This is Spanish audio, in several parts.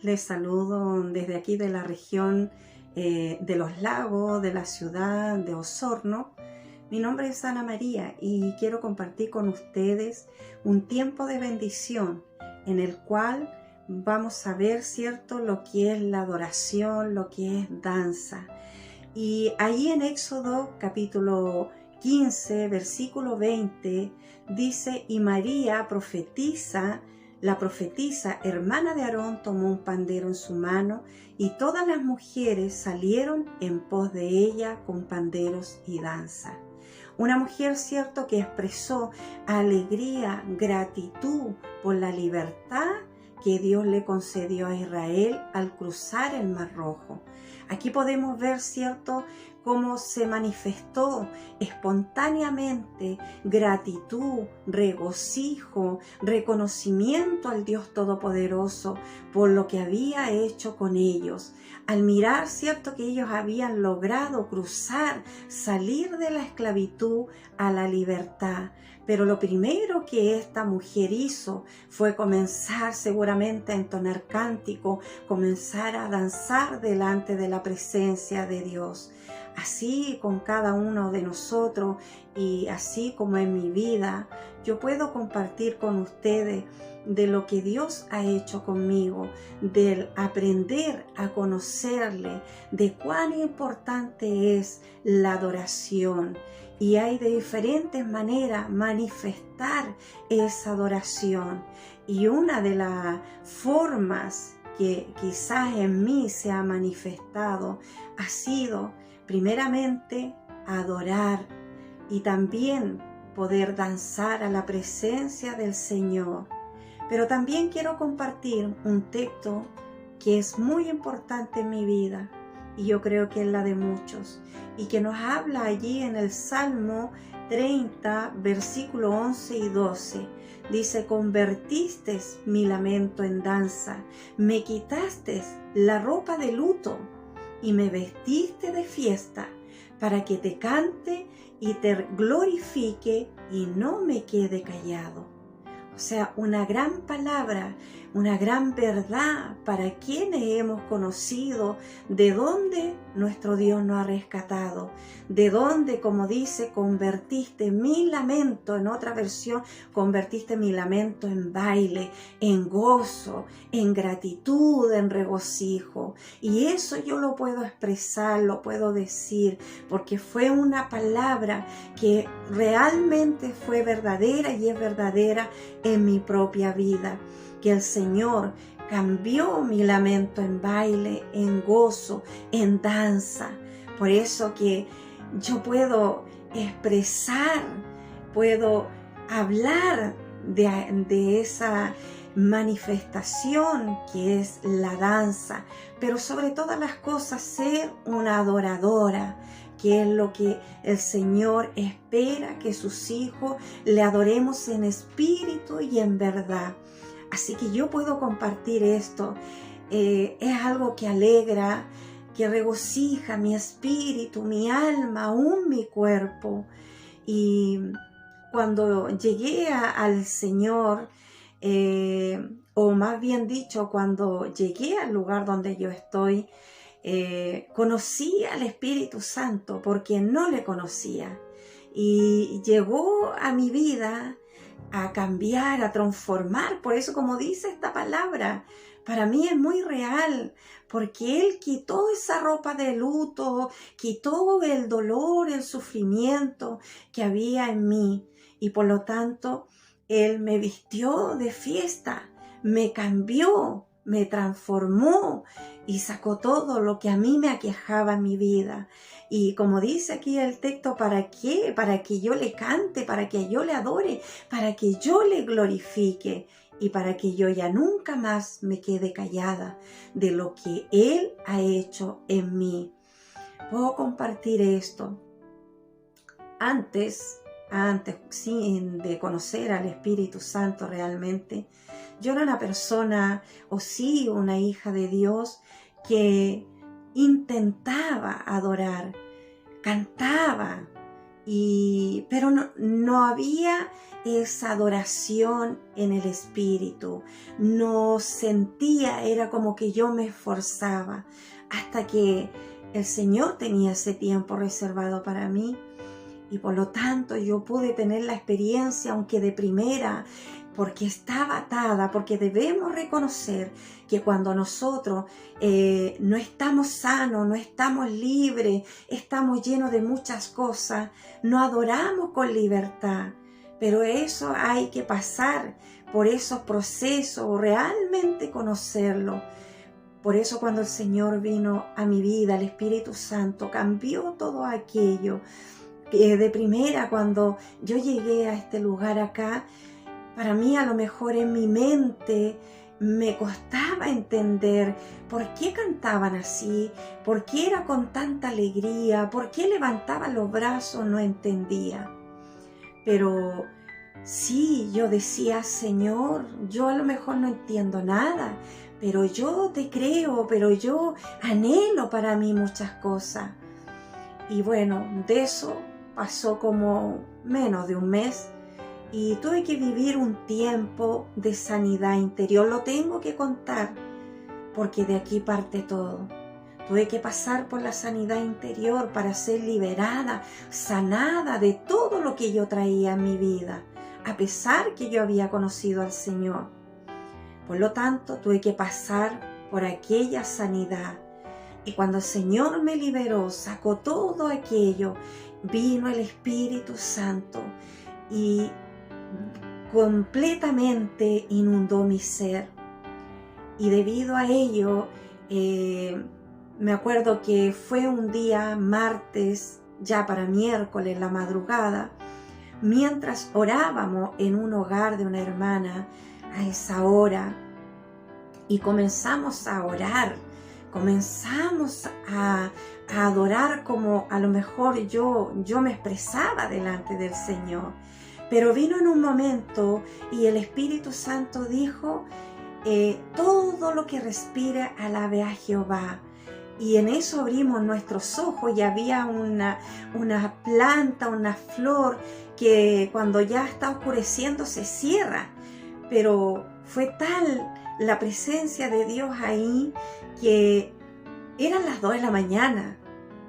Les saludo desde aquí de la región de Los Lagos, de la ciudad de Osorno. Mi nombre es Ana María y quiero compartir con ustedes un tiempo de bendición en el cual vamos a ver, ¿cierto?, lo que es la adoración, lo que es danza. Y ahí en Éxodo capítulo 15, versículo 20, dice: y María la profetisa, hermana de Aarón, tomó un pandero en su mano, y todas las mujeres salieron en pos de ella con panderos y danza. Una mujer, cierto, que expresó alegría, gratitud por la libertad que Dios le concedió a Israel al cruzar el Mar Rojo. Aquí podemos ver, cierto, cómo se manifestó espontáneamente gratitud, regocijo, reconocimiento al Dios Todopoderoso por lo que había hecho con ellos. Al mirar, cierto, que ellos habían logrado cruzar, salir de la esclavitud a la libertad. Pero lo primero que esta mujer hizo fue comenzar seguramente a entonar cántico, comenzar a danzar delante de la presencia de Dios. Así con cada uno de nosotros y así como en mi vida, yo puedo compartir con ustedes de lo que Dios ha hecho conmigo, del aprender a conocerle, de cuán importante es la adoración. Y hay de diferentes maneras manifestar esa adoración. Y una de las formas que quizás en mí se ha manifestado ha sido primeramente adorar y también poder danzar a la presencia del Señor. Pero también quiero compartir un texto que es muy importante en mi vida y yo creo que es la de muchos y que nos habla allí en el Salmo 30, versículo 11 y 12. Dice: convertiste mi lamento en danza, me quitaste la ropa de luto y me vestiste de fiesta, para que te cante y te glorifique y no me quede callado. O sea, una gran palabra, una gran verdad para quienes hemos conocido de dónde nuestro Dios nos ha rescatado, de dónde, como dice, convertiste mi lamento, en otra versión, convertiste mi lamento en baile, en gozo, en gratitud, en regocijo. Y eso yo lo puedo expresar, lo puedo decir, porque fue una palabra que realmente fue verdadera y es verdadera en mi propia vida, que el Señor cambió mi lamento en baile, en gozo, en danza. Por eso que yo puedo expresar, puedo hablar de esa manifestación que es la danza, pero sobre todas las cosas ser una adoradora, que es lo que el Señor espera, que sus hijos le adoremos en espíritu y en verdad. Así que yo puedo compartir esto. Es algo que alegra, que regocija mi espíritu, mi alma, aún mi cuerpo. Y cuando llegué al Señor, o más bien dicho, cuando llegué al lugar donde yo estoy, conocí al Espíritu Santo porque no le conocía. Y llegó a mi vida a cambiar, a transformar. Por eso, como dice esta palabra, para mí es muy real, porque Él quitó esa ropa de luto, quitó el dolor, el sufrimiento que había en mí. Y por lo tanto, Él me vistió de fiesta, me cambió, me transformó y sacó todo lo que a mí me aquejaba en mi vida. Y como dice aquí el texto, ¿para qué? Para que yo le cante, para que yo le adore, para que yo le glorifique y para que yo ya nunca más me quede callada de lo que Él ha hecho en mí. Puedo compartir esto. Antes sin de conocer al Espíritu Santo realmente, yo era una persona, o sí, una hija de Dios, que intentaba adorar, cantaba pero no había esa adoración en el espíritu, no sentía, era como que yo me esforzaba, hasta que el Señor tenía ese tiempo reservado para mí, y por lo tanto yo pude tener la experiencia, aunque de primera, porque estaba atada, porque debemos reconocer que cuando nosotros no estamos sanos, no estamos libres, estamos llenos de muchas cosas, no adoramos con libertad. Pero eso hay que pasar por esos procesos, realmente conocerlo. Por eso cuando el Señor vino a mi vida, el Espíritu Santo cambió todo aquello. De primera, cuando yo llegué a este lugar acá, para mí a lo mejor en mi mente me costaba entender por qué cantaban así, por qué era con tanta alegría, por qué levantaban los brazos, no entendía. Pero sí, yo decía, Señor, yo a lo mejor no entiendo nada, pero yo te creo, pero yo anhelo para mí muchas cosas. Y bueno, de eso pasó como menos de un mes y tuve que vivir un tiempo de sanidad interior. Lo tengo que contar porque de aquí parte todo. Tuve que pasar por la sanidad interior para ser liberada, sanada de todo lo que yo traía en mi vida, a pesar que yo había conocido al Señor. Por lo tanto, tuve que pasar por aquella sanidad. Y cuando el Señor me liberó, sacó todo aquello, vino el Espíritu Santo y completamente inundó mi ser. Y debido a ello, me acuerdo que fue un día martes, ya para miércoles, la madrugada, mientras orábamos en un hogar de una hermana a esa hora, y comenzamos a orar, comenzamos a adorar como a lo mejor yo me expresaba delante del Señor. Pero vino en un momento y el Espíritu Santo dijo, todo lo que respire alabe a Jehová. Y en eso abrimos nuestros ojos y había una planta, una flor que cuando ya está oscureciendo se cierra. Pero fue tal la presencia de Dios ahí que eran las 2 de la mañana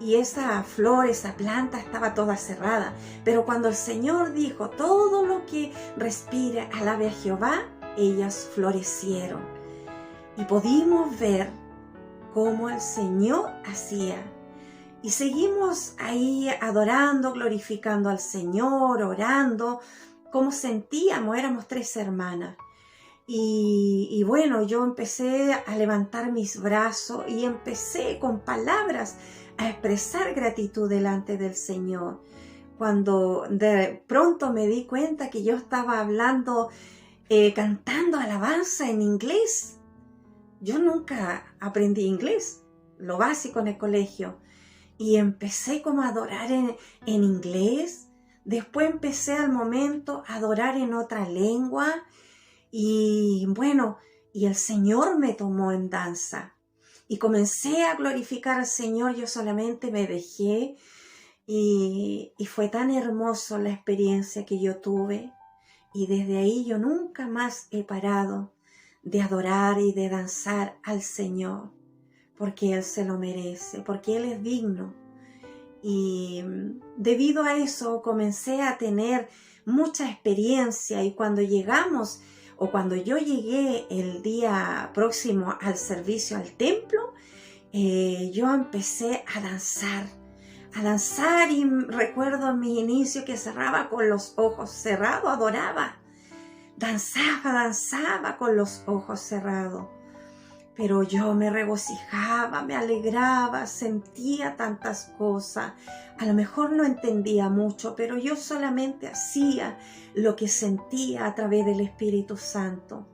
y esa flor, esa planta estaba toda cerrada. Pero cuando el Señor dijo, todo lo que respire alabe a Jehová, ellas florecieron. Y pudimos ver cómo el Señor hacía. Y seguimos ahí adorando, glorificando al Señor, orando, como sentíamos, éramos 3 hermanas. Y bueno, yo empecé a levantar mis brazos y empecé con palabras a expresar gratitud delante del Señor. Cuando de pronto me di cuenta que yo estaba hablando, cantando alabanza en inglés. Yo nunca aprendí inglés, lo básico en el colegio. Y empecé como a adorar en inglés. Después empecé al momento a adorar en otra lengua. Y bueno, y el Señor me tomó en danza. Y comencé a glorificar al Señor, yo solamente me dejé. Y fue tan hermoso la experiencia que yo tuve. Y desde ahí yo nunca más he parado de adorar y de danzar al Señor. Porque Él se lo merece, porque Él es digno. Y debido a eso comencé a tener mucha experiencia y cuando llegamos o cuando yo llegué el día próximo al servicio al templo, yo empecé a danzar y recuerdo en mi inicio que cerraba con los ojos cerrados, adoraba, danzaba con los ojos cerrados. Pero yo me regocijaba, me alegraba, sentía tantas cosas. A lo mejor no entendía mucho, pero yo solamente hacía lo que sentía a través del Espíritu Santo.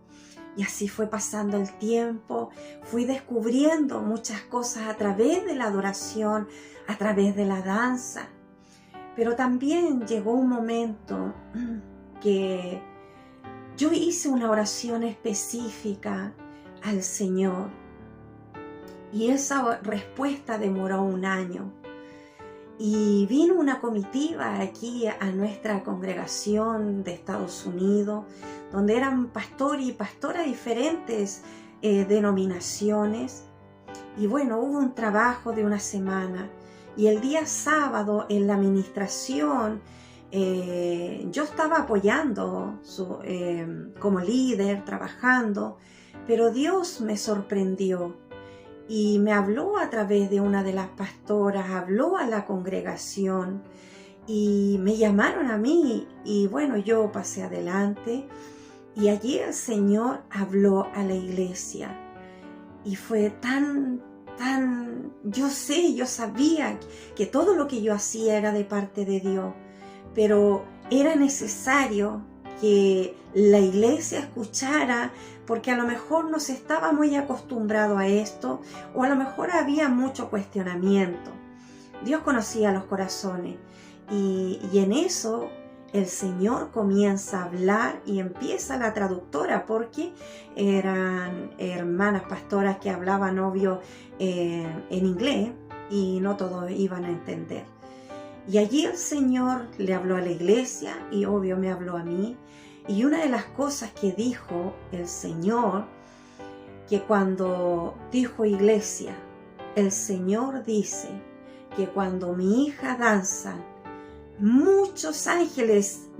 Y así fue pasando el tiempo, fui descubriendo muchas cosas a través de la adoración, a través de la danza. Pero también llegó un momento que yo hice una oración específica al Señor y esa respuesta demoró un año Y vino una comitiva aquí a nuestra congregación de Estados Unidos, donde eran pastores y pastoras diferentes denominaciones. Y bueno, hubo un trabajo de una semana. Y el día sábado en la administración, yo estaba apoyando como líder, trabajando, pero Dios me sorprendió. Y me habló a través de una de las pastoras, habló a la congregación y me llamaron a mí y bueno, yo pasé adelante y allí el Señor habló a la iglesia y fue yo sabía que todo lo que yo hacía era de parte de Dios, pero era necesario que la iglesia escuchara, porque a lo mejor no se estaba muy acostumbrado a esto, o a lo mejor había mucho cuestionamiento. Dios conocía los corazones y en eso el Señor comienza a hablar y empieza la traductora, porque eran hermanas pastoras que hablaban obvio en inglés y no todos iban a entender. Y allí el Señor le habló a la iglesia y obvio me habló a mí. Y una de las cosas que dijo el Señor, que cuando dijo iglesia, el Señor dice que cuando mi hija danza, muchos ángeles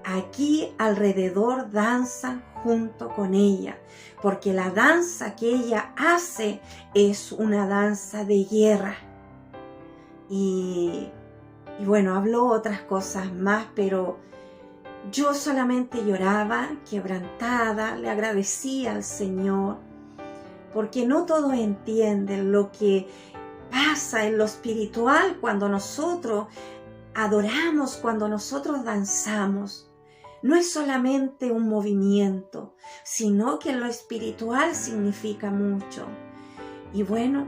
aquí alrededor danzan junto con ella, porque la danza que ella hace es una danza de guerra. Y bueno, habló otras cosas más, pero yo solamente lloraba, quebrantada, le agradecía al Señor, porque no todos entienden lo que pasa en lo espiritual cuando nosotros adoramos, cuando nosotros danzamos. No es solamente un movimiento, sino que en lo espiritual significa mucho. Y bueno,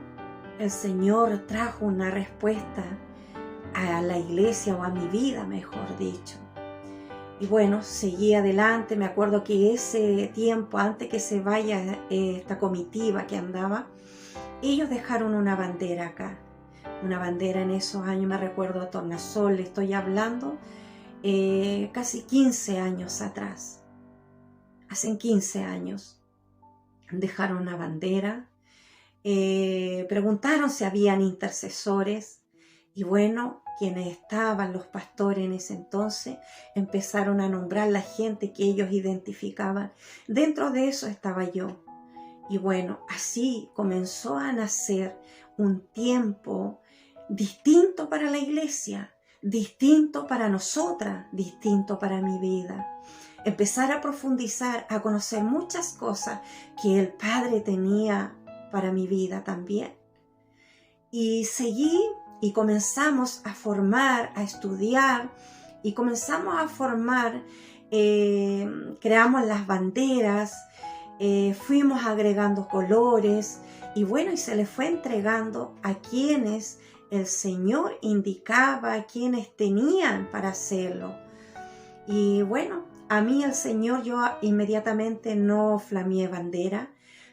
el Señor trajo una respuesta a la iglesia, o a mi vida, mejor dicho. Y bueno, seguí adelante. Me acuerdo que ese tiempo, antes que se vaya esta comitiva que andaba, ellos dejaron una bandera acá. Una bandera en esos años, me recuerdo a Tornasol, le estoy hablando, casi 15 años atrás. Hace 15 años dejaron una bandera. Preguntaron si habían intercesores y bueno, quienes estaban, los pastores en ese entonces, empezaron a nombrar la gente que ellos identificaban. Dentro de eso estaba yo. Y bueno, así comenzó a nacer un tiempo distinto para la iglesia, distinto para nosotras, distinto para mi vida. Empezar a profundizar, a conocer muchas cosas que el Padre tenía para mi vida también. Y seguí y comenzamos a formar, a estudiar y comenzamos a formar, creamos las banderas, fuimos agregando colores y bueno, y se le fue entregando a quienes el Señor indicaba, a quienes tenían para hacerlo. Y bueno, a mí el Señor, yo inmediatamente no flameé bandera,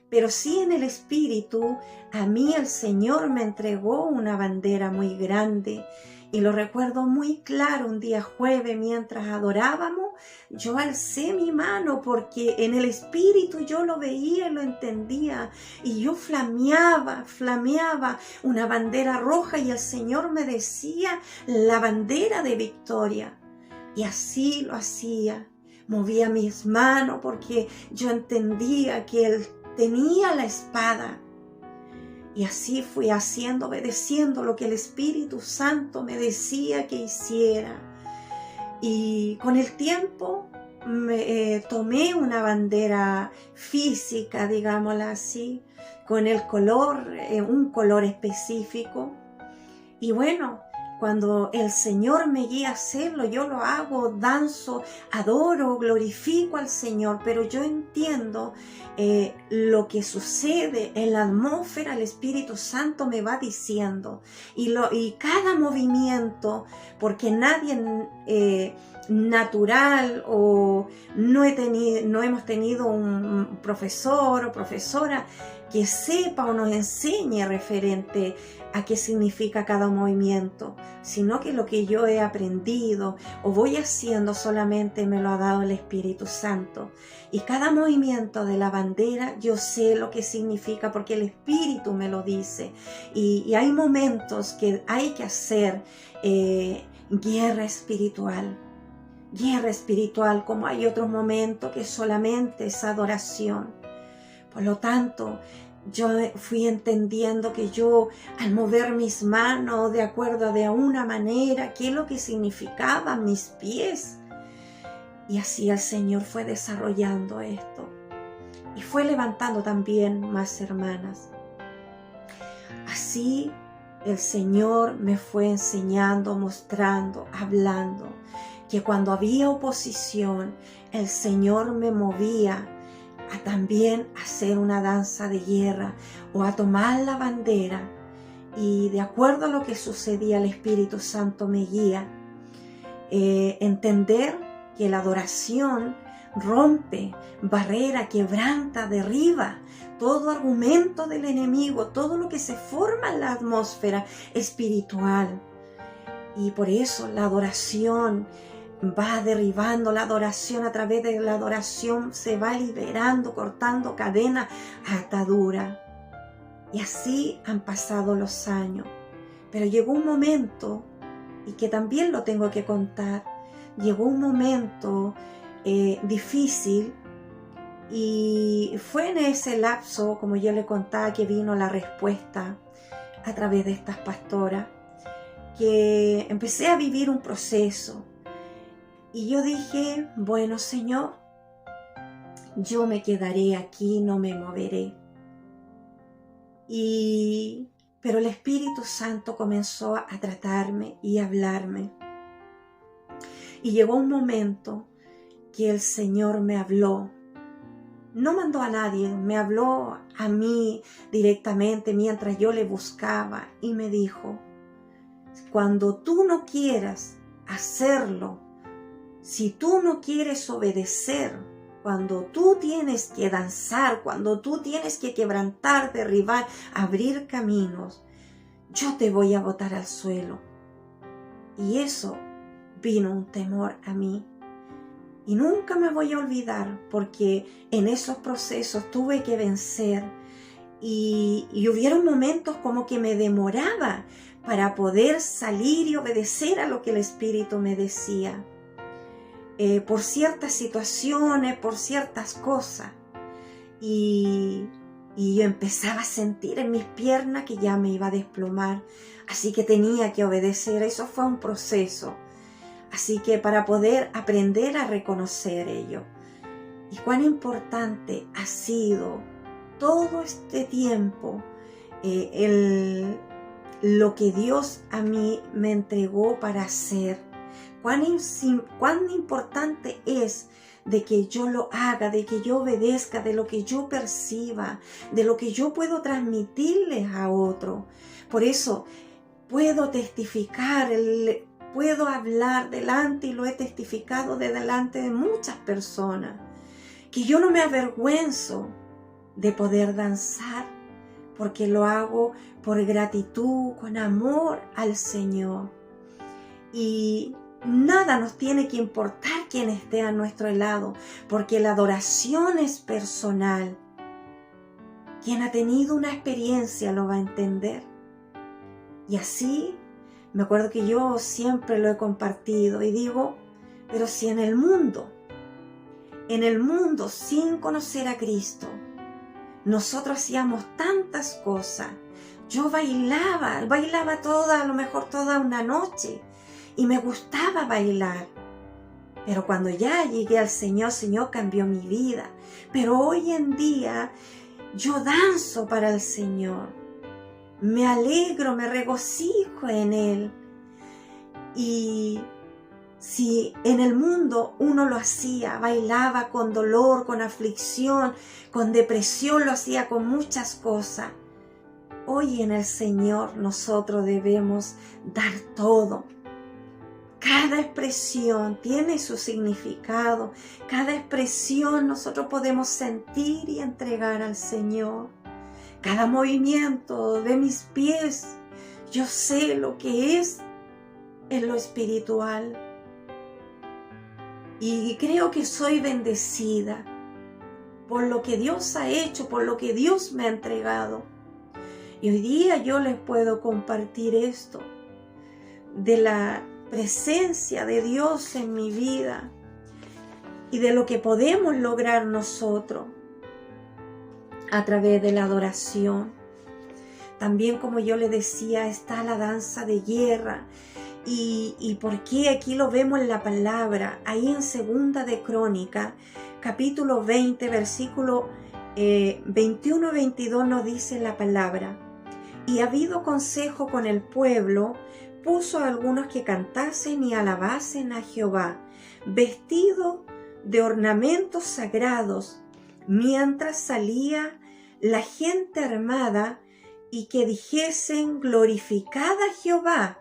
pero sí en el Espíritu, a mí el Señor me entregó una bandera muy grande. Y lo recuerdo muy claro, un día jueves mientras adorábamos, yo alcé mi mano porque en el Espíritu yo lo veía y lo entendía. Y yo flameaba una bandera roja y el Señor me decía la bandera de victoria. Y así lo hacía. Movía mis manos porque yo entendía que Él tenía la espada. Y así fui haciendo, obedeciendo lo que el Espíritu Santo me decía que hiciera. Y con el tiempo tomé una bandera física, digámosla así, con el color, un color específico. Y bueno, cuando el Señor me guía a hacerlo, yo lo hago, danzo, adoro, glorifico al Señor, pero yo entiendo lo que sucede en la atmósfera. El Espíritu Santo me va diciendo y cada movimiento, porque nadie natural o no hemos tenido un profesor o profesora que sepa o nos enseñe referente a qué significa cada movimiento, sino que lo que yo he aprendido o voy haciendo solamente me lo ha dado el Espíritu Santo. Y cada movimiento de la bandera yo sé lo que significa porque el Espíritu me lo dice. Y hay momentos que hay que hacer guerra espiritual. Guerra espiritual, como hay otros momentos que solamente es adoración. Por lo tanto, yo fui entendiendo que yo, al mover mis manos de acuerdo de una manera, qué es lo que significaban mis pies. Y así el Señor fue desarrollando esto. Y fue levantando también más hermanas. Así el Señor me fue enseñando, mostrando, hablando, que cuando había oposición, el Señor me movía a también hacer una danza de guerra o a tomar la bandera. Y de acuerdo a lo que sucedía, el Espíritu Santo me guía. Entender que la adoración rompe, barrera, quebranta, derriba todo argumento del enemigo, todo lo que se forma en la atmósfera espiritual. Y por eso la adoración va derribando, la adoración, a través de la adoración se va liberando, cortando cadena, atadura. Y así han pasado los años. Pero llegó un momento, y que también lo tengo que contar, llegó un momento difícil, y fue en ese lapso, como yo le contaba, que vino la respuesta a través de estas pastoras, que empecé a vivir un proceso. Y yo dije, bueno, Señor, yo me quedaré aquí, no me moveré. Pero el Espíritu Santo comenzó a tratarme y a hablarme. Y llegó un momento que el Señor me habló. No mandó a nadie, me habló a mí directamente mientras yo le buscaba y me dijo, cuando tú no quieras hacerlo, si tú no quieres obedecer, cuando tú tienes que danzar, cuando tú tienes que quebrantar, derribar, abrir caminos, yo te voy a botar al suelo. Y eso vino un temor a mí. Y nunca me voy a olvidar, porque en esos procesos tuve que vencer y hubieron momentos como que me demoraba para poder salir y obedecer a lo que el Espíritu me decía. Por ciertas situaciones, por ciertas cosas. Y yo empezaba a sentir en mis piernas que ya me iba a desplomar. Así que tenía que obedecer. Eso fue un proceso. Así que para poder aprender a reconocer ello. Y cuán importante ha sido todo este tiempo lo que Dios a mí me entregó para hacer. Cuán importante es de que yo lo haga, de que yo obedezca, de lo que yo perciba, de lo que yo puedo transmitirles a otro. Por eso puedo testificar, puedo hablar delante, y lo he testificado delante de muchas personas, que yo no me avergüenzo de poder danzar, porque lo hago por gratitud, con amor al Señor. Y nada nos tiene que importar quién esté a nuestro lado, porque la adoración es personal. Quien ha tenido una experiencia lo va a entender. Y así, me acuerdo que yo siempre lo he compartido y digo, pero si en el mundo sin conocer a Cristo, nosotros hacíamos tantas cosas. Yo bailaba a lo mejor toda una noche. Y me gustaba bailar. Pero cuando ya llegué al Señor, el Señor cambió mi vida. Pero hoy en día yo danzo para el Señor. Me alegro, me regocijo en Él. Y si en el mundo uno lo hacía, bailaba con dolor, con aflicción, con depresión, lo hacía con muchas cosas. Hoy en el Señor nosotros debemos dar todo. Cada expresión tiene su significado. Cada expresión nosotros podemos sentir y entregar al Señor. Cada movimiento de mis pies, yo sé lo que es en lo espiritual. Y creo que soy bendecida por lo que Dios ha hecho, por lo que Dios me ha entregado. Y hoy día yo les puedo compartir esto, de la presencia de Dios en mi vida y de lo que podemos lograr nosotros a través de la adoración. También, como yo le decía, está la danza de guerra. ¿Y por qué? Aquí lo vemos en la palabra, ahí en Segunda de Crónicas, capítulo 20, versículo 21-22 nos dice la palabra: y habido consejo con el pueblo, puso a algunos que cantasen y alabasen a Jehová, vestidos de ornamentos sagrados, mientras salía la gente armada, y que dijesen: glorificad a Jehová,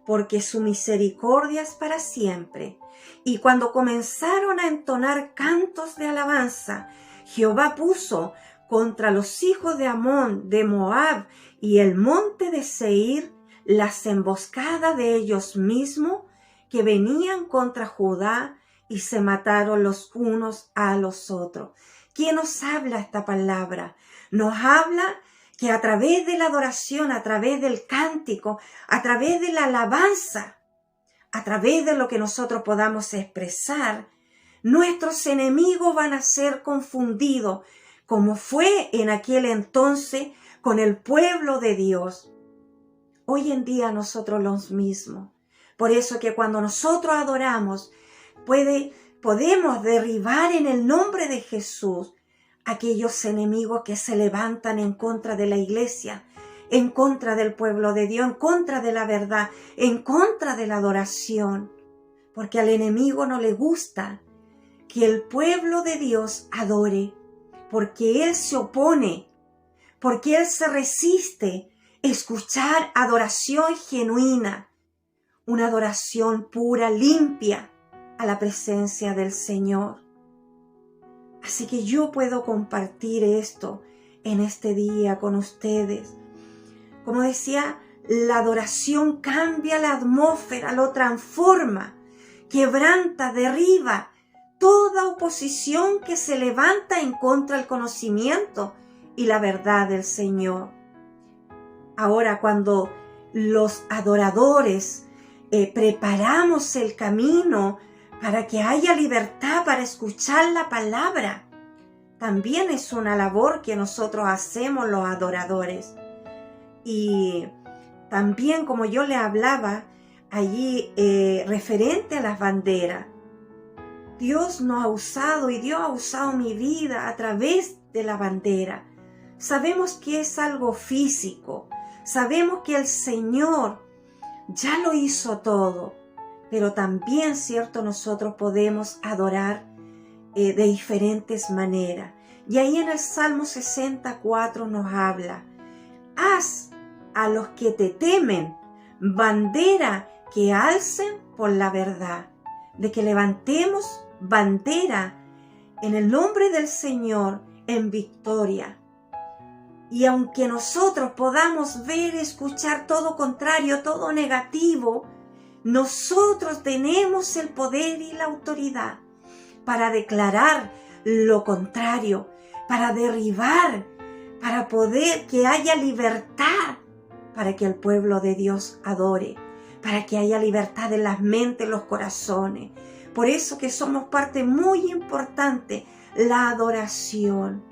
porque su misericordia es para siempre. Y cuando comenzaron a entonar cantos de alabanza, Jehová puso contra los hijos de Amón, de Moab y el monte de Seir las emboscadas de ellos mismos, que venían contra Judá, y se mataron los unos a los otros. ¿Quién nos habla esta palabra? Nos habla que a través de la adoración, a través del cántico, a través de la alabanza, a través de lo que nosotros podamos expresar, nuestros enemigos van a ser confundidos, como fue en aquel entonces con el pueblo de Dios. Hoy en día nosotros los mismos. Por eso que cuando nosotros adoramos, podemos derribar en el nombre de Jesús aquellos enemigos que se levantan en contra de la iglesia, en contra del pueblo de Dios, en contra de la verdad, en contra de la adoración. Porque al enemigo no le gusta que el pueblo de Dios adore, porque él se opone, porque él se resiste a escuchar adoración genuina, una adoración pura, limpia, a la presencia del Señor. Así que yo puedo compartir esto en este día con ustedes. Como decía, la adoración cambia la atmósfera, lo transforma, quebranta, derriba toda oposición que se levanta en contra del conocimiento y la verdad del Señor. Ahora, cuando los adoradores preparamos el camino para que haya libertad para escuchar la palabra, también es una labor que nosotros hacemos los adoradores. Y también, como yo le hablaba allí referente a las banderas, Dios nos ha usado y Dios ha usado mi vida a través de la bandera. Sabemos que es algo físico, sabemos que el Señor ya lo hizo todo, pero también, cierto, nosotros podemos adorar de diferentes maneras. Y ahí en el Salmo 64 nos habla: haz a los que te temen bandera que alcen por la verdad. De que levantemos bandera en el nombre del Señor en victoria. Y aunque nosotros podamos ver, escuchar todo contrario, todo negativo, nosotros tenemos el poder y la autoridad para declarar lo contrario, para derribar, para poder que haya libertad, para que el pueblo de Dios adore, para que haya libertad en las mentes, los corazones. Por eso que somos parte muy importante, la adoración.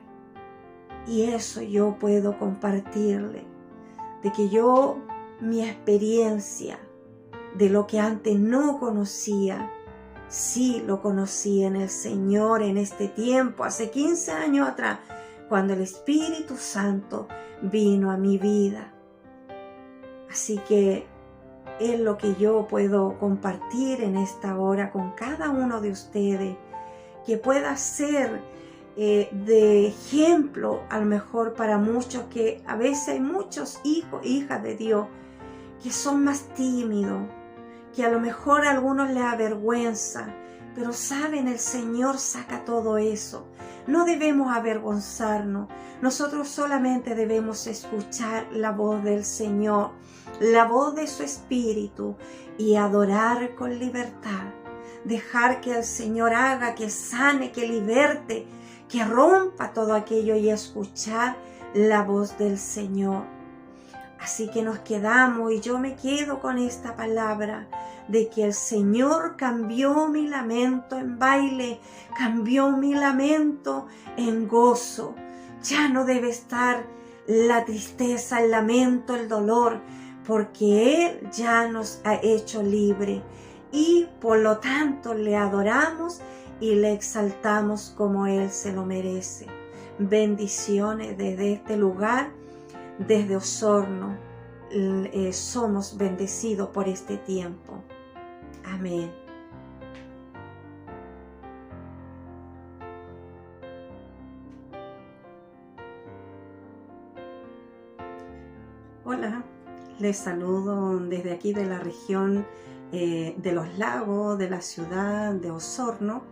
Y eso yo puedo compartirle, de que yo, mi experiencia, de lo que antes no conocía, sí lo conocí en el Señor en este tiempo, hace 15 años atrás, cuando el Espíritu Santo vino a mi vida. Así que es lo que yo puedo compartir en esta hora con cada uno de ustedes, que pueda ser de ejemplo a lo mejor para muchos, que a veces hay muchos hijos, hijas de Dios, que son más tímidos, que a lo mejor a algunos les avergüenza, pero saben, el Señor saca todo eso. No debemos avergonzarnos. Nosotros solamente debemos escuchar la voz del Señor, la voz de su Espíritu, y adorar con libertad. Dejar que el Señor haga, que sane, que liberte, que rompa todo aquello, y escuchar la voz del Señor. Así que nos quedamos, y yo me quedo con esta palabra de que el Señor cambió mi lamento en baile, cambió mi lamento en gozo. Ya no debe estar la tristeza, el lamento, el dolor, porque Él ya nos ha hecho libre, y por lo tanto le adoramos y le exaltamos como Él se lo merece. Bendiciones desde este lugar, desde Osorno. Somos bendecidos por este tiempo. Amén. Hola, les saludo desde aquí de la región de los lagos, de la ciudad de Osorno.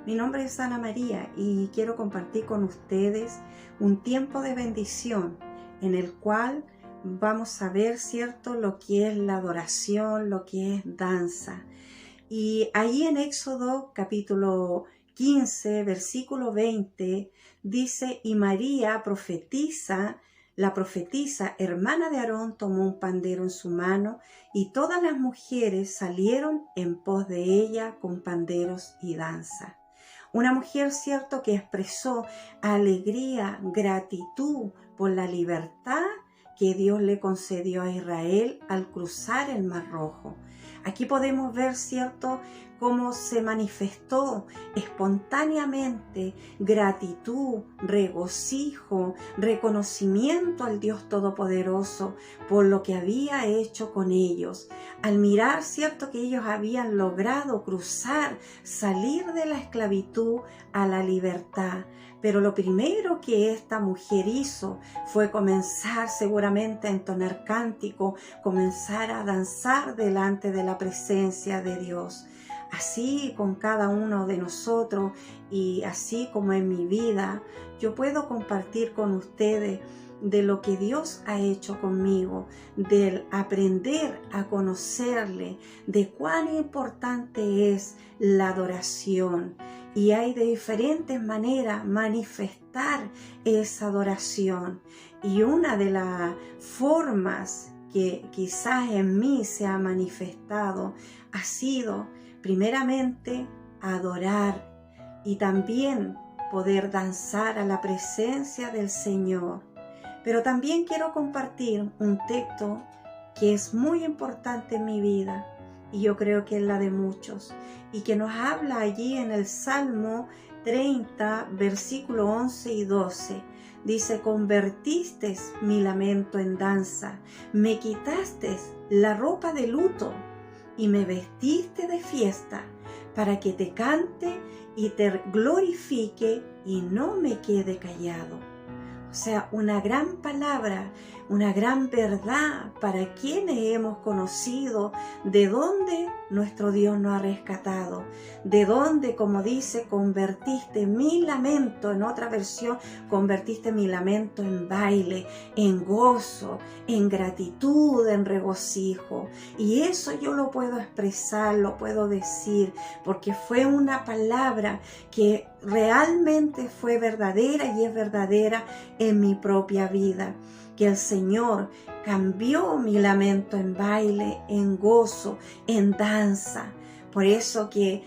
Mi nombre es Ana María y quiero compartir con ustedes un tiempo de bendición en el cual vamos a ver, ¿cierto?, lo que es la adoración, lo que es danza. Y ahí en Éxodo capítulo 15, versículo 20, dice: y María la profetisa, hermana de Aarón, tomó un pandero en su mano, y todas las mujeres salieron en pos de ella con panderos y danza. Una mujer, cierto, que expresó alegría, gratitud por la libertad que Dios le concedió a Israel al cruzar el Mar Rojo. Aquí podemos ver, cierto, cómo se manifestó espontáneamente gratitud, regocijo, reconocimiento al Dios Todopoderoso por lo que había hecho con ellos. Al mirar, cierto, que ellos habían logrado cruzar, salir de la esclavitud a la libertad. Pero lo primero que esta mujer hizo fue comenzar seguramente a entonar cántico, comenzar a danzar delante de la presencia de Dios. Así con cada uno de nosotros, y así como en mi vida, yo puedo compartir con ustedes de lo que Dios ha hecho conmigo, del aprender a conocerle, de cuán importante es la adoración. Y hay de diferentes maneras manifestar esa adoración. Y una de las formas que quizás en mí se ha manifestado ha sido primeramente adorar, y también poder danzar a la presencia del Señor. Pero también quiero compartir un texto que es muy importante en mi vida, y yo creo que es la de muchos, y que nos habla allí en el Salmo 30, versículo 11 y 12. Dice: convertiste mi lamento en danza, me quitaste la ropa de luto y me vestiste de fiesta, para que te cante y te glorifique y no me quede callado. O sea, una gran palabra, una gran verdad para quienes hemos conocido de dónde nuestro Dios nos ha rescatado, de dónde, como dice, convertiste mi lamento, en otra versión, convertiste mi lamento en baile, en gozo, en gratitud, en regocijo. Y eso yo lo puedo expresar, lo puedo decir, porque fue una palabra que realmente fue verdadera y es verdadera en mi propia vida, que el Señor cambió mi lamento en baile, en gozo, en danza. Por eso que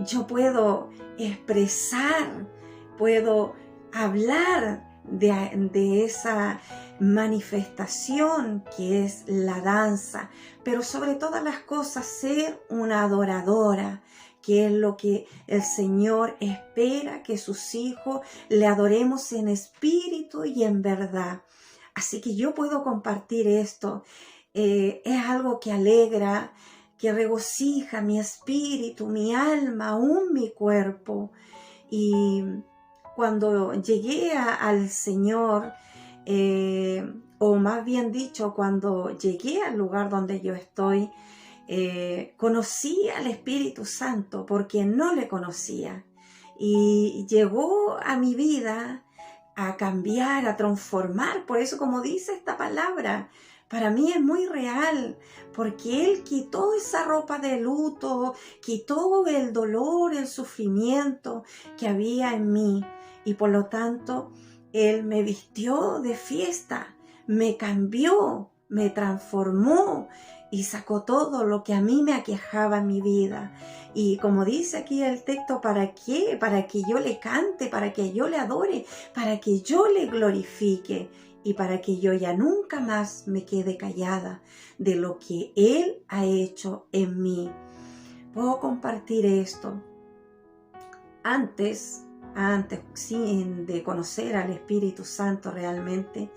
yo puedo expresar, puedo hablar de esa manifestación que es la danza, pero sobre todas las cosas ser una adoradora, que es lo que el Señor espera, que sus hijos le adoremos en espíritu y en verdad. Así que yo puedo compartir esto. Es algo que alegra, que regocija mi espíritu, mi alma, aún mi cuerpo. Y cuando llegué al Señor, o más bien dicho, cuando llegué al lugar donde yo estoy, conocí al Espíritu Santo porque no le conocía. Y llegó a mi vida a cambiar, a transformar. Por eso, como dice esta palabra, para mí es muy real, porque Él quitó esa ropa de luto, quitó el dolor, el sufrimiento que había en mí. Y por lo tanto, Él me vistió de fiesta, me cambió, me transformó y sacó todo lo que a mí me aquejaba en mi vida. Y como dice aquí el texto, ¿para qué? Para que yo le cante, para que yo le adore, para que yo le glorifique y para que yo ya nunca más me quede callada de lo que Él ha hecho en mí. Puedo compartir esto. Antes de conocer al Espíritu Santo realmente,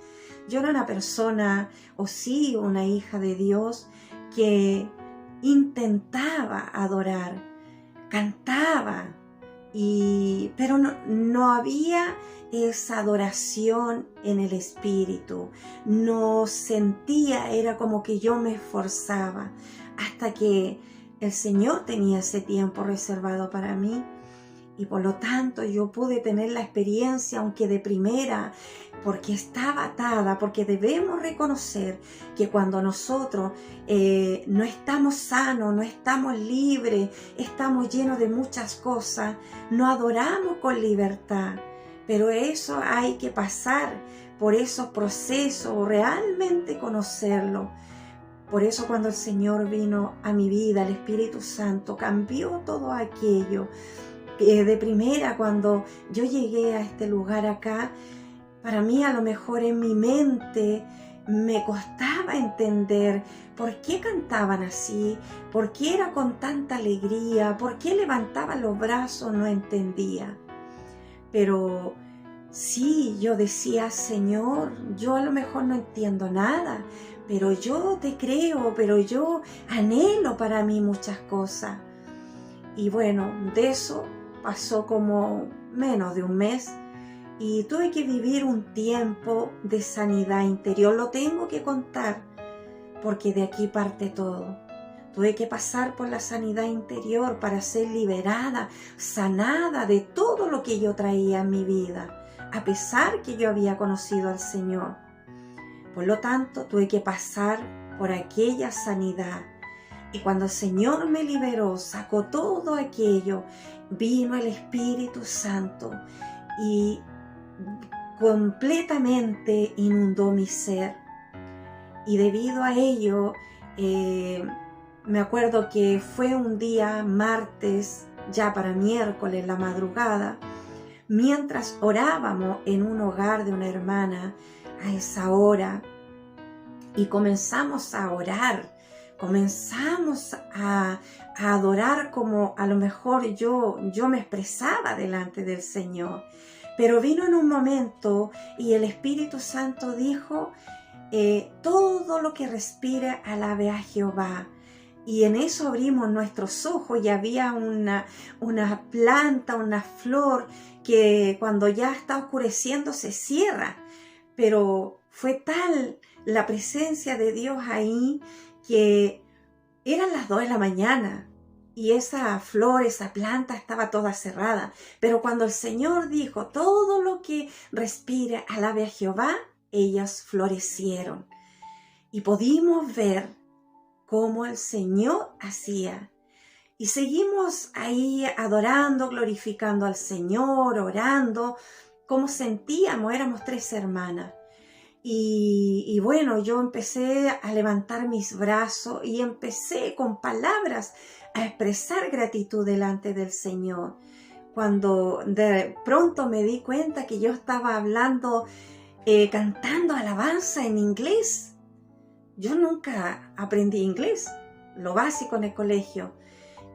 yo era una persona, o sí, una hija de Dios, que intentaba adorar, cantaba, pero no había esa adoración en el Espíritu. No sentía, era como que yo me esforzaba, hasta que el Señor tenía ese tiempo reservado para mí. Y por lo tanto yo pude tener la experiencia, aunque de primera, porque estaba atada, porque debemos reconocer que cuando nosotros no estamos sanos, no estamos libres, estamos llenos de muchas cosas, no adoramos con libertad. Pero eso hay que pasar por esos procesos, realmente conocerlo. Por eso cuando el Señor vino a mi vida, el Espíritu Santo cambió todo aquello. De primera, cuando yo llegué a este lugar acá, para mí a lo mejor en mi mente me costaba entender por qué cantaban así, por qué era con tanta alegría, por qué levantaban los brazos, no entendía. Pero sí, yo decía, Señor, yo a lo mejor no entiendo nada, pero yo te creo, pero yo anhelo para mí muchas cosas. Y bueno, de eso pasó como menos de un mes y tuve que vivir un tiempo de sanidad interior. Lo tengo que contar porque de aquí parte todo. Tuve que pasar por la sanidad interior para ser liberada, sanada de todo lo que yo traía en mi vida, a pesar que yo había conocido al Señor. Por lo tanto, tuve que pasar por aquella sanidad. Y cuando el Señor me liberó, sacó todo aquello, vino el Espíritu Santo y completamente inundó mi ser. Y debido a ello, me acuerdo que fue un día martes, ya para miércoles, la madrugada, mientras orábamos en un hogar de una hermana a esa hora, y comenzamos a orar, comenzamos a adorar como a lo mejor yo me expresaba delante del Señor. Pero vino en un momento y el Espíritu Santo dijo, todo lo que respire alabe a Jehová. Y en eso abrimos nuestros ojos y había una planta, una flor que cuando ya está oscureciendo se cierra. Pero fue tal la presencia de Dios ahí que eran las 2 de la mañana y esa flor, esa planta estaba toda cerrada. Pero cuando el Señor dijo, todo lo que respire alabe a Jehová, ellas florecieron. Y pudimos ver cómo el Señor hacía. Y seguimos ahí adorando, glorificando al Señor, orando, como sentíamos, éramos 3 hermanas. Y bueno, yo empecé a levantar mis brazos y empecé con palabras a expresar gratitud delante del Señor. Cuando de pronto me di cuenta que yo estaba hablando, cantando alabanza en inglés. Yo nunca aprendí inglés, lo básico en el colegio.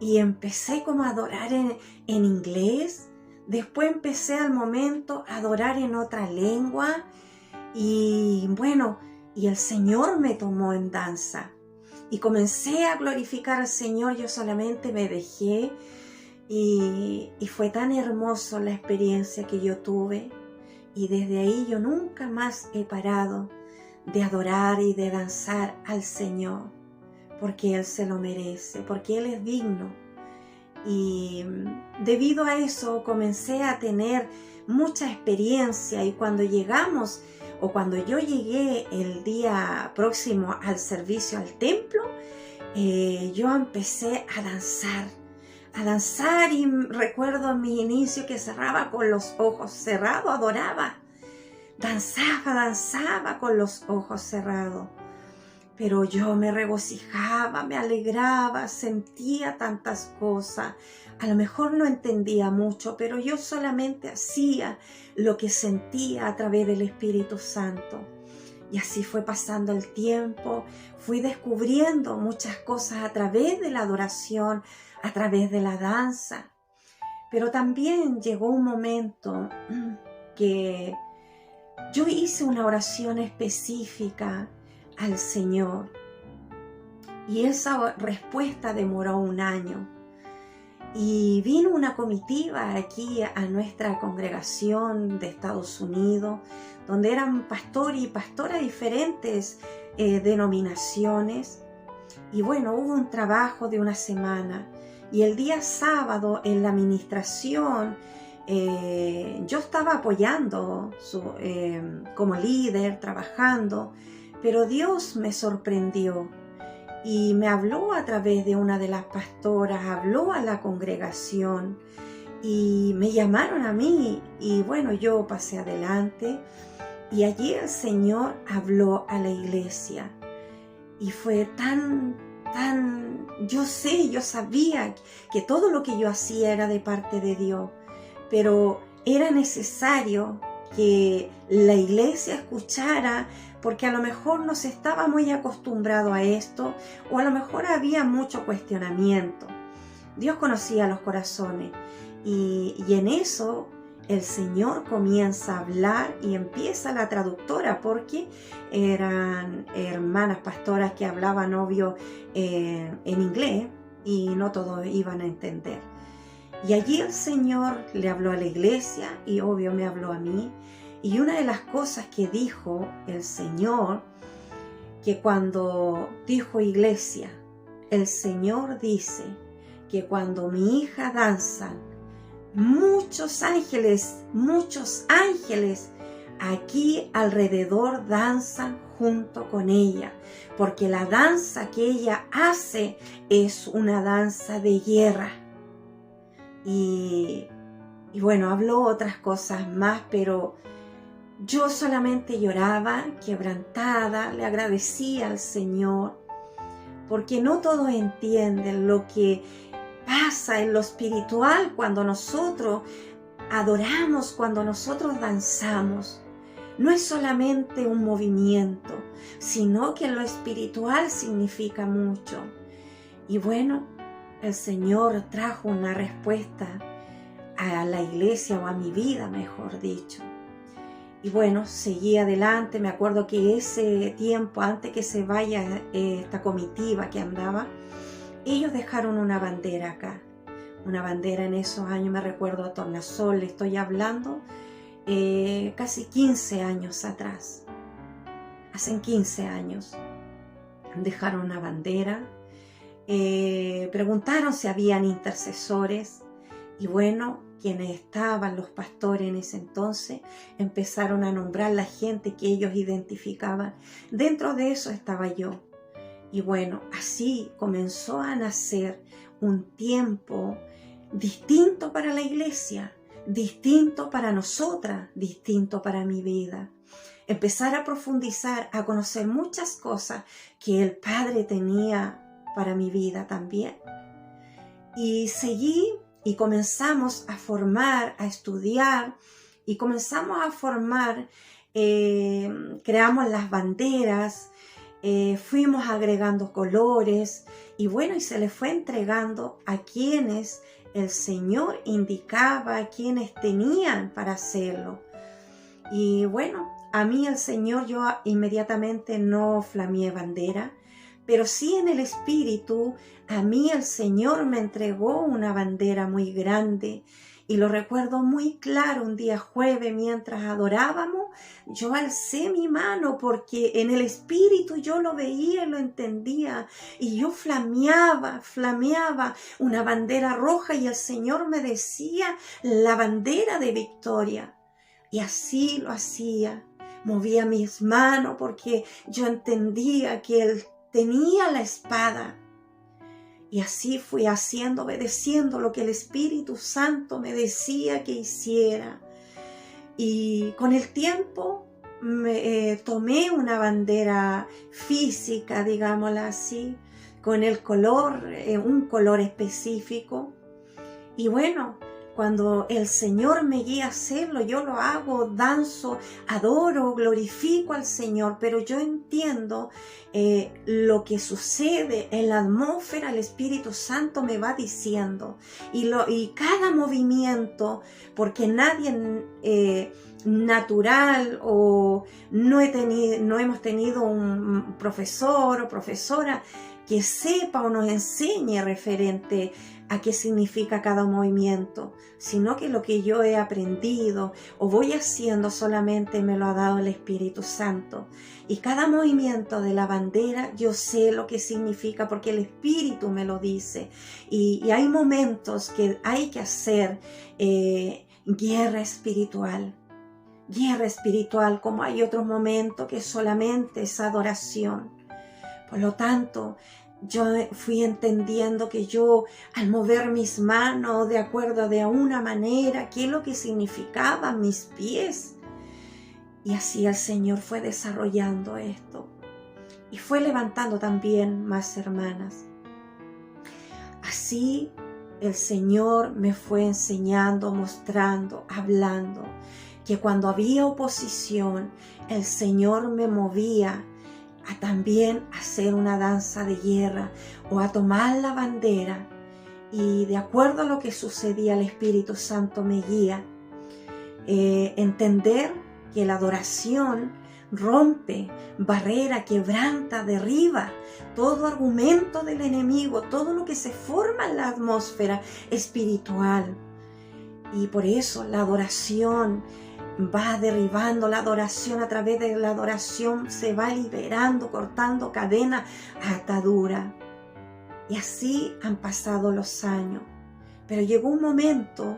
Y empecé como a adorar en inglés. Después empecé al momento a adorar en otra lengua. Y bueno, y el Señor me tomó en danza. Y comencé a glorificar al Señor, yo solamente me dejé. Y fue tan hermoso la experiencia que yo tuve. Y desde ahí yo nunca más he parado de adorar y de danzar al Señor. porque Él se lo merece, porque Él es digno. Y debido a eso comencé a tener mucha experiencia, y cuando llegamos o cuando yo llegué el día próximo al servicio al templo, yo empecé a danzar, y recuerdo en mi inicio que cerraba con los ojos cerrados, adoraba, danzaba con los ojos cerrados. Pero yo me regocijaba, me alegraba, sentía tantas cosas. A lo mejor no entendía mucho, pero yo solamente hacía lo que sentía a través del Espíritu Santo. Y así fue pasando el tiempo, fui descubriendo muchas cosas a través de la adoración, a través de la danza. Pero también llegó un momento que yo hice una oración específica al Señor, y esa respuesta demoró 1 año, y vino una comitiva aquí a nuestra congregación de Estados Unidos, donde eran pastores y pastoras de diferentes denominaciones, y bueno, hubo un trabajo de 1 semana, y el día sábado en la administración yo estaba apoyando como líder, trabajando. Pero Dios me sorprendió y me habló a través de una de las pastoras, habló a la congregación y me llamaron a mí, y bueno, yo pasé adelante, y allí el Señor habló a la iglesia, y fue yo sabía que todo lo que yo hacía era de parte de Dios, pero era necesario que la iglesia escuchara, porque a lo mejor no se estaba muy acostumbrado a esto, o a lo mejor había mucho cuestionamiento. Dios conocía los corazones, y en eso el Señor comienza a hablar, y empieza la traductora, porque eran hermanas pastoras que hablaban, obvio, en inglés, y no todos iban a entender. Y allí el Señor le habló a la iglesia, y obvio me habló a mí. Y una de las cosas que dijo el Señor, que cuando dijo iglesia, el Señor dice que cuando mi hija danza, muchos ángeles aquí alrededor danzan junto con ella, porque la danza que ella hace es una danza de guerra. Y bueno, habló otras cosas más, pero yo solamente lloraba, quebrantada, le agradecía al Señor, porque no todos entienden lo que pasa en lo espiritual cuando nosotros adoramos, cuando nosotros danzamos. No es solamente un movimiento, sino que en lo espiritual significa mucho. Y bueno, el Señor trajo una respuesta a la iglesia, o a mi vida, mejor dicho. Y bueno, seguí adelante. Me acuerdo que ese tiempo, antes que se vaya esta comitiva que andaba, ellos dejaron una bandera acá. Una bandera en esos años, me recuerdo a Tornasol, le estoy hablando casi 15 años atrás. Hace 15 años dejaron una bandera. Preguntaron si habían intercesores, y bueno, quienes estaban, los pastores en ese entonces, empezaron a nombrar la gente que ellos identificaban. Dentro de eso estaba yo. Y bueno, así comenzó a nacer un tiempo distinto para la iglesia, distinto para nosotras, distinto para mi vida. Empezar a profundizar, a conocer muchas cosas que el Padre tenía para mi vida también. Y seguí, y comenzamos a formar, a estudiar, y comenzamos a formar, creamos las banderas, fuimos agregando colores, y bueno, y se le fue entregando a quienes el Señor indicaba, a quienes tenían para hacerlo. Y bueno, a mí el Señor, yo inmediatamente no flameé bandera, pero sí en el Espíritu, a mí el Señor me entregó una bandera muy grande, Y lo recuerdo muy claro, un día jueves mientras adorábamos, yo alcé mi mano porque en el espíritu yo lo veía y lo entendía. Y yo flameaba una bandera roja y el Señor me decía la bandera de victoria. Y así lo hacía. Movía mis manos porque yo entendía que Él tenía la espada. Y así fui haciendo, obedeciendo lo que el Espíritu Santo me decía que hiciera. Y con el tiempo tomé una bandera física, digámosla así, con el color, un color específico. Y bueno, cuando el Señor me guía a hacerlo, yo lo hago, danzo, adoro, glorifico al Señor, pero yo entiendo lo que sucede en la atmósfera, el Espíritu Santo me va diciendo. Y cada movimiento, porque nadie natural o no hemos tenido un profesor o profesora que sepa o nos enseñe referente a qué significa cada movimiento, sino que lo que yo he aprendido o voy haciendo solamente me lo ha dado el Espíritu Santo. Y cada movimiento de la bandera yo sé lo que significa porque el Espíritu me lo dice. Y hay momentos que hay que hacer guerra espiritual. Guerra espiritual, como hay otros momentos que solamente es adoración. Por lo tanto, yo fui entendiendo que yo al mover mis manos de acuerdo de una manera, qué es lo que significaban mis pies. Y así el Señor fue desarrollando esto. Y fue levantando también más hermanas. Así el Señor me fue enseñando, mostrando, hablando, que cuando había oposición, el Señor me movía a también hacer una danza de guerra o a tomar la bandera, y de acuerdo a lo que sucedía el Espíritu Santo me guía. Entender que la adoración rompe, barrera, quebranta, derriba todo argumento del enemigo, todo lo que se forma en la atmósfera espiritual. Y por eso la adoración va derribando, la adoración, a través de la adoración se va liberando, cortando cadena, atadura. Y así han pasado los años. Pero llegó un momento,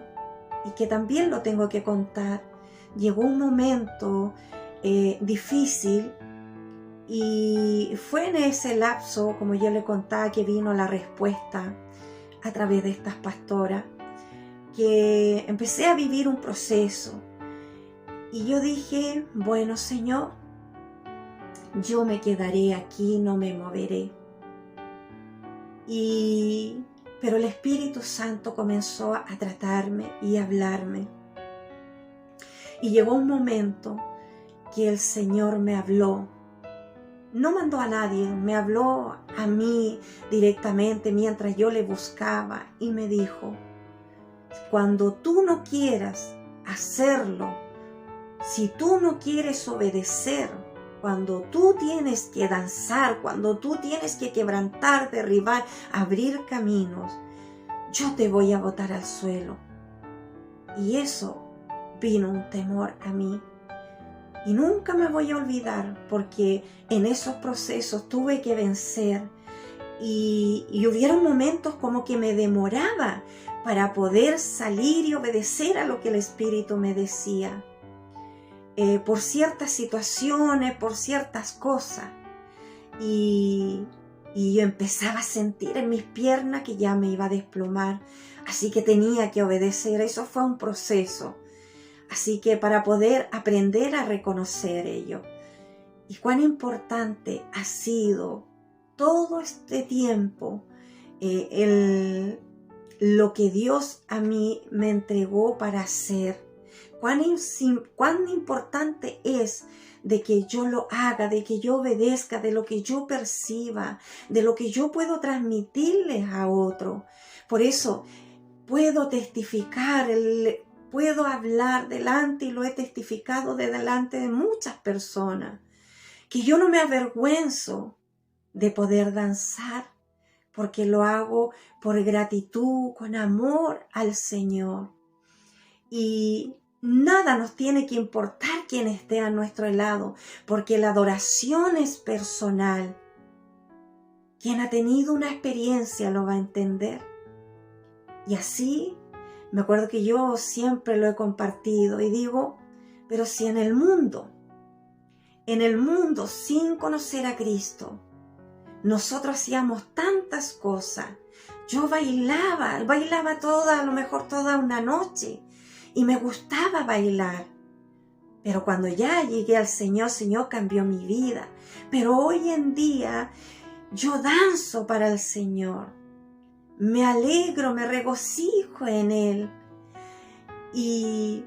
y que también lo tengo que contar, llegó un momento difícil, y fue en ese lapso, como yo le contaba, que vino la respuesta a través de estas pastoras, que empecé a vivir un proceso. Y yo dije, bueno, Señor, yo me quedaré aquí, no me moveré. Pero el Espíritu Santo comenzó a tratarme y a hablarme. Y llegó un momento que el Señor me habló. No mandó a nadie, me habló a mí directamente mientras yo le buscaba y me dijo, cuando tú no quieras hacerlo, si tú no quieres obedecer, cuando tú tienes que danzar, cuando tú tienes que quebrantar, derribar, abrir caminos, yo te voy a botar al suelo. Y eso vino un temor a mí. Y nunca me voy a olvidar, porque en esos procesos tuve que vencer. Y hubieron momentos como que me demoraba para poder salir y obedecer a lo que el Espíritu me decía. Por ciertas situaciones, por ciertas cosas. Y yo empezaba a sentir en mis piernas que ya me iba a desplomar. Así que tenía que obedecer. Eso fue un proceso. Así que para poder aprender a reconocer ello. Y cuán importante ha sido todo este tiempo lo que Dios a mí me entregó para hacer. Cuán importante es de que yo lo haga, de que yo obedezca, de lo que yo perciba, de lo que yo puedo transmitirles a otro. Por eso puedo testificar, puedo hablar delante, y lo he testificado delante de muchas personas, que yo no me avergüenzo de poder danzar, porque lo hago por gratitud, con amor al Señor. y nada nos tiene que importar quién esté a nuestro lado, porque la adoración es personal. Quien ha tenido una experiencia lo va a entender. Y así, me acuerdo que yo siempre lo he compartido y digo, pero si en el mundo sin conocer a Cristo, nosotros hacíamos tantas cosas. Yo bailaba a lo mejor toda una noche y me gustaba bailar. Pero cuando ya llegué al Señor, Señor cambió mi vida. Pero hoy en día yo danzo para el Señor. Me alegro, me regocijo en Él. Y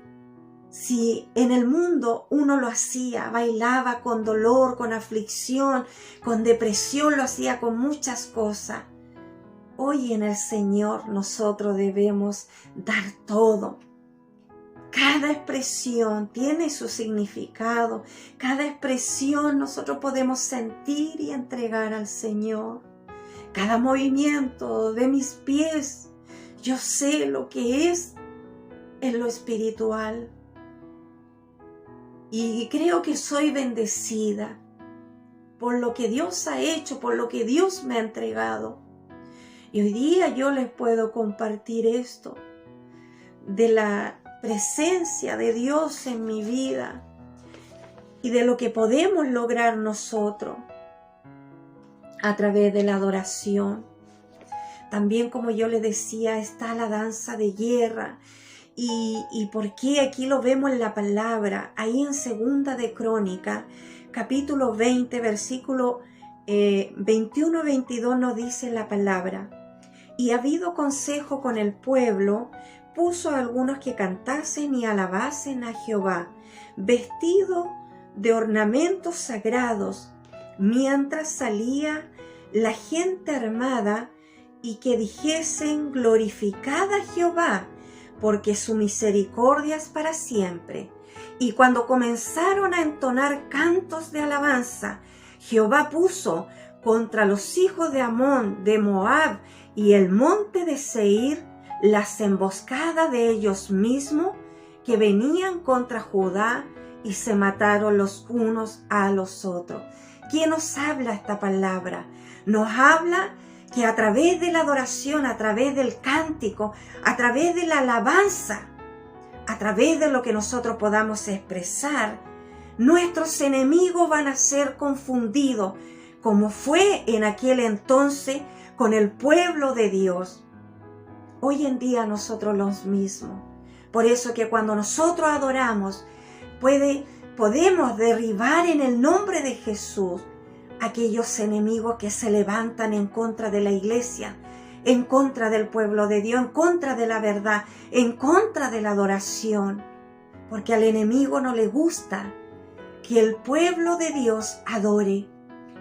si en el mundo uno lo hacía, bailaba con dolor, con aflicción, con depresión, lo hacía con muchas cosas. Hoy en el Señor nosotros debemos dar todo. Cada expresión tiene su significado. Cada expresión nosotros podemos sentir y entregar al Señor. Cada movimiento de mis pies, yo sé lo que es en lo espiritual. Y creo que soy bendecida por lo que Dios ha hecho, por lo que Dios me ha entregado. Y hoy día yo les puedo compartir esto de la presencia de Dios en mi vida y de lo que podemos lograr nosotros a través de la adoración. También, como yo les decía, está la danza de guerra. ¿Y por qué? Aquí lo vemos en la palabra, ahí en Segunda de Crónicas, capítulo 20, versículo 21-22 nos dice la palabra. Y habido consejo con el pueblo, puso a algunos que cantasen y alabasen a Jehová, vestidos de ornamentos sagrados, mientras salía la gente armada, y que dijesen: glorificad a Jehová, porque su misericordia es para siempre. Y cuando comenzaron a entonar cantos de alabanza, Jehová puso contra los hijos de Amón, de Moab y el monte de Seir las emboscadas de ellos mismos que venían contra Judá, y se mataron los unos a los otros. ¿Quién nos habla esta palabra? Nos habla que a través de la adoración, a través del cántico, a través de la alabanza, a través de lo que nosotros podamos expresar, nuestros enemigos van a ser confundidos, como fue en aquel entonces con el pueblo de Dios. Hoy en día nosotros los mismos. Por eso que cuando nosotros adoramos, podemos derribar en el nombre de Jesús aquellos enemigos que se levantan en contra de la iglesia, en contra del pueblo de Dios, en contra de la verdad, en contra de la adoración. Porque al enemigo no le gusta que el pueblo de Dios adore,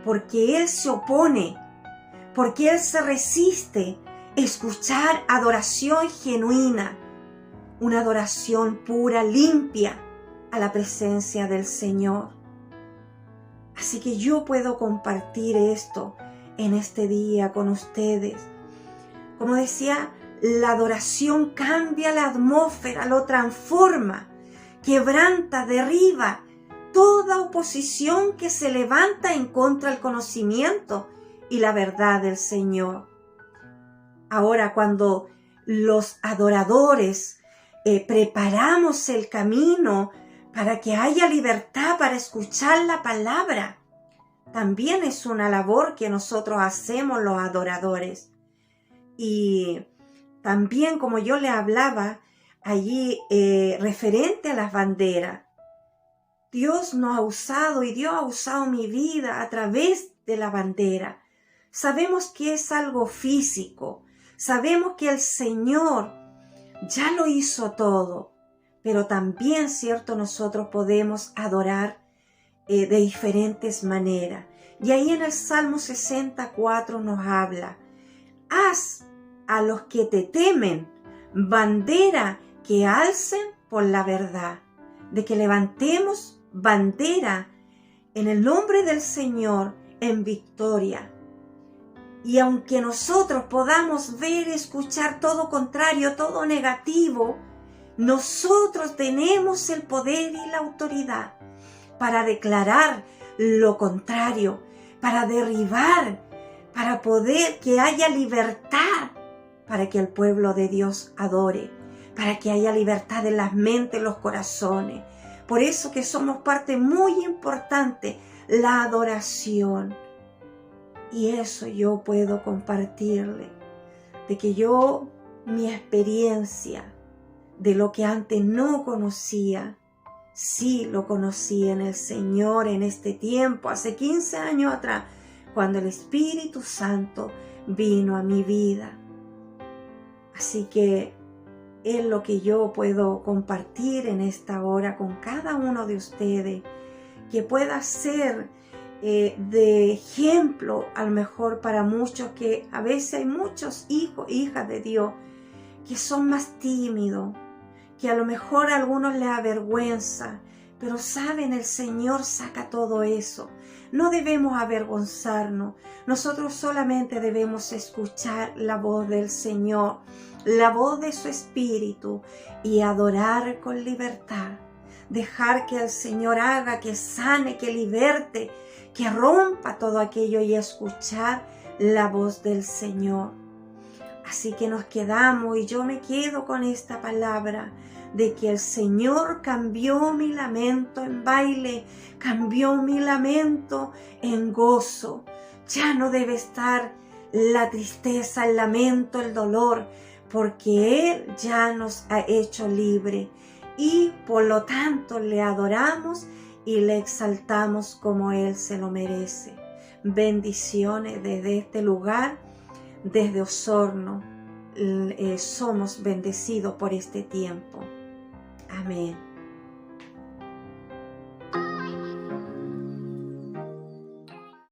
porque él se opone, porque él se resiste a escuchar adoración genuina, una adoración pura, limpia a la presencia del Señor. Así que yo puedo compartir esto en este día con ustedes. Como decía, la adoración cambia la atmósfera, lo transforma, quebranta, derriba toda oposición que se levanta en contra del conocimiento y la verdad del Señor. Ahora, cuando los adoradores preparamos el camino para que haya libertad para escuchar la palabra, también es una labor que nosotros hacemos los adoradores. Y también, como yo le hablaba allí referente a las banderas, Dios nos ha usado y Dios ha usado mi vida a través de la bandera. Sabemos que es algo físico, sabemos que el Señor ya lo hizo todo, pero también, cierto, nosotros podemos adorar de diferentes maneras. Y ahí en el Salmo 64 nos habla: haz a los que te temen bandera que alcen por la verdad. De que levantemos bandera en el nombre del Señor en victoria. Y aunque nosotros podamos ver, escuchar todo contrario, todo negativo, Nosotros tenemos el poder y la autoridad para declarar lo contrario, para derribar, para poder que haya libertad, para que el pueblo de Dios adore, para que haya libertad en las mentes, los corazones. Por eso que somos parte muy importante, la adoración. Y eso yo puedo compartirle, de que yo, mi experiencia, de lo que antes no conocía, sí lo conocí en el Señor en este tiempo, hace 15 años atrás, cuando el Espíritu Santo vino a mi vida. Así que es lo que yo puedo compartir en esta hora con cada uno de ustedes, que pueda ser de ejemplo a lo mejor para muchos, que a veces hay muchos hijos, hijas de Dios, que son más tímidos, que a lo mejor a algunos les avergüenza, pero saben, el Señor saca todo eso. No debemos avergonzarnos, nosotros solamente debemos escuchar la voz del Señor, la voz de su Espíritu, y adorar con libertad. Dejar que el Señor haga, que sane, que liberte, que rompa todo aquello, y escuchar la voz del Señor. Así que nos quedamos, y yo me quedo con esta palabra, de que el Señor cambió mi lamento en baile, cambió mi lamento en gozo. Ya no debe estar la tristeza, el lamento, el dolor, porque Él ya nos ha hecho libre, y por lo tanto le adoramos y le exaltamos como Él se lo merece. Bendiciones desde este lugar, desde Osorno. Somos bendecidos por este tiempo. Amén.